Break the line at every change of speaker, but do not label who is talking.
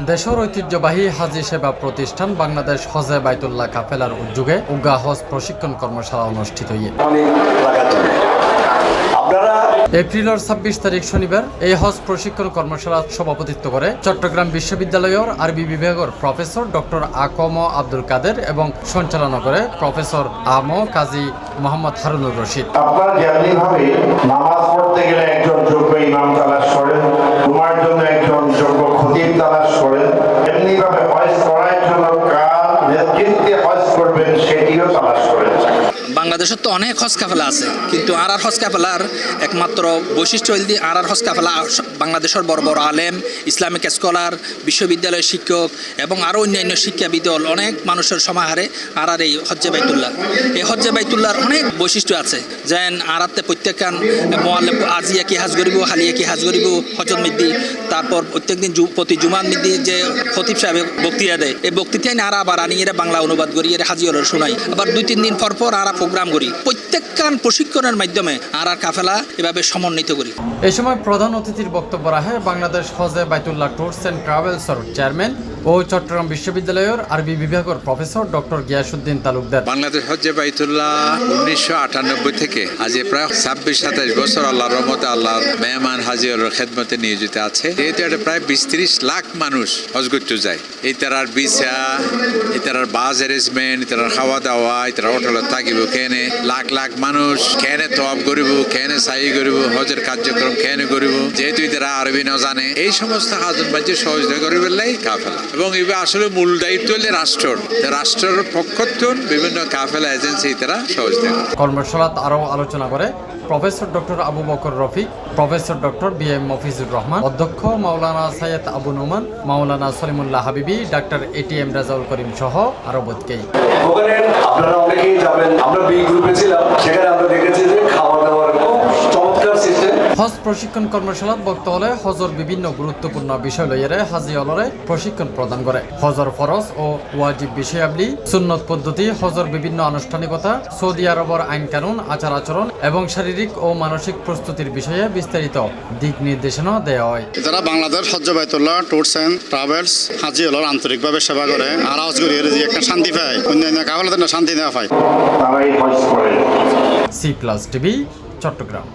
দেশের ঐতিহ্যবাহী হাজি সেবা প্রতিষ্ঠান বাংলাদেশ হজে বাইতুল্লাহ কাফেলার উদ্যোগে উগা হজ প্রশিক্ষণ কর্মশালা অনুষ্ঠিত এপ্রিলের ২৬ তারিখ শনিবার এই হজ প্রশিক্ষণ কর্মশালা সভাপতিত্ব করে চট্টগ্রাম বিশ্ববিদ্যালয়ের আরবি বিভাগের প্রফেসর ডক্টর আকম আব্দুল কাদের এবং সঞ্চালনা করে প্রফেসর কাজী মোহাম্মদ হারুনুর রশিদ।
আপনার যেমনিভাবে নামাজ পড়তে গেলে একজন যোগ্য ইমাম তালাশ করেন, তোমার জন্য একজন যোগ্য খতিব তালাশ করেন, এমনিভাবে হজ করার জন্য কার নেতৃত্বে হজ করবেন সেটিও তালাশ করেন।
বাংলাদেশের তো অনেক হজ কাফেলা আছে, কিন্তু আর হজ কাফেলার একমাত্র বৈশিষ্ট্য হল আর হজ কাফেলা বাংলাদেশের বড় বড় আলেম, ইসলামিক স্কলার, বিশ্ববিদ্যালয়ের শিক্ষক এবং আরও অন্যান্য শিক্ষাবিদ অনেক মানুষের সমাহারে আর এই হজ্জে বাইতুল্লাহ। এই হজ্জে বাইতুল্লাহর অনেক বৈশিষ্ট্য আছে, যেন আরাতে প্রত্যেকখান মোয়াল্লেম আজিয়া কি হাজ করিব, হালিয়া কি হাজ করিব, হজত মিদ্দি, তারপর প্রত্যেকদিন প্রতি জুমান মিদ্দি যে খতিব সাহেব বক্তৃতা দেয়, এই বক্তৃতায় আর আবার আনিয়ে বাংলা অনুবাদ করি এর হাজিওর শোনাই, আবার ২-৩ দিন পর পর আর প্রোগ্রাম করি। প্রত্যেকখান প্রশিক্ষণের মাধ্যমে আর কাফেলা এভাবে সমন্বিত করি।
এই সময় প্রধান অতিথির বক্তব্য রাখে বাংলাদেশ হজে বাইতুল্লাহ ট্যুরস অ্যান্ড ট্রাভেলসের চেয়ারম্যান ও চট্টগ্রাম বিশ্ববিদ্যালয়ের আরবি বিভাগের প্রফেসর ডক্টর গিয়াসউদ্দিন তালুকদার।
বাংলাদেশ হজ্জে বাইতুল্লাহ ১৯৯৮ থেকে আজ প্রায় ২৬-২৭ বছর আল্লাহর রহমতে আল্লাহর মেহমান হাজির খেদমতে নিয়োজিত আছে। যেহেতু এটা প্রায় ২০-৩০ লাখ মানুষ হজ করতে যায়, এই তারার ভিসা, এই তারার বাস অ্যারেঞ্জমেন্ট, তারার খাওয়া দাওয়া, এই তারা হোটেলত থাকিব, কেনে লাখ লাখ মানুষ কেনে তওয়াব করিব, কেনে সাই করিব, হজের কার্যক্রম কেনে করিব, যেহেতু তারা আরবি না জানে, এই সমস্ত হাজন বাজ্যে সহযোগিতা করিবার লাই কাফেলা। এবং এবার আসলে মূল দায়িত্ব হলে রাষ্ট্রের পক্ষত্বন বিভিন্ন কাফেলা এজেন্সি তারা সহযোগিতা করে।
কর্মশালাত আরও আলোচনা করে professor doctor Abu Bakar Rafiq, professor doctor B M. Mafizur Rahman, অধ্যক্ষ মাওলানা সৈয়দ আবু নোমান, মাওলানা সলিমুল্লাহ হাবিবি, ডাক্তার এ.টি.এম. রাজাউল করিম সহ আরও বদকেই।
ওখানে আপনারা অনেকেই যাবেন, আমরা বি গ্রুপে ছিলাম, সেখানে আমরা দেখেছি যে খাওয়া দাওয়ার খুব চমৎকার সিস্টেম।
হজ প্রশিক্ষণ কর্মশালাত বক্ত হলে হজর বিভিন্ন গুরুত্বপূর্ণ বিষয় লইয়েরে হাজি অলরে প্রশিক্ষণ প্রদান করে। হজর ফরজ ও ওয়াজিব বিষয়াবলী, সুন্নত পদ্ধতি, হজর বিভিন্ন আনুষ্ঠানিকতা, সৌদি আরবের আইন কানুন, আচার আচরণ এবং শারীরিক ও মানসিক প্রস্তুতির বিষয়ে বিস্তারিত দিক নির্দেশনা দেওয়া হয়।
যারা বাংলাদেশ হজ্জে বাইতুল্লাহ ট্যুরস অ্যান্ড ট্রাভেলস হাজি হলর আন্তরিকভাবে সেবা করে আর হজ করিয়ে যে একটা শান্তি পায়, অন্যান্য কাফেলাদের শান্তি দেওয়া পায়।
তারাই হজ করেন।
C+ TV Chittagong.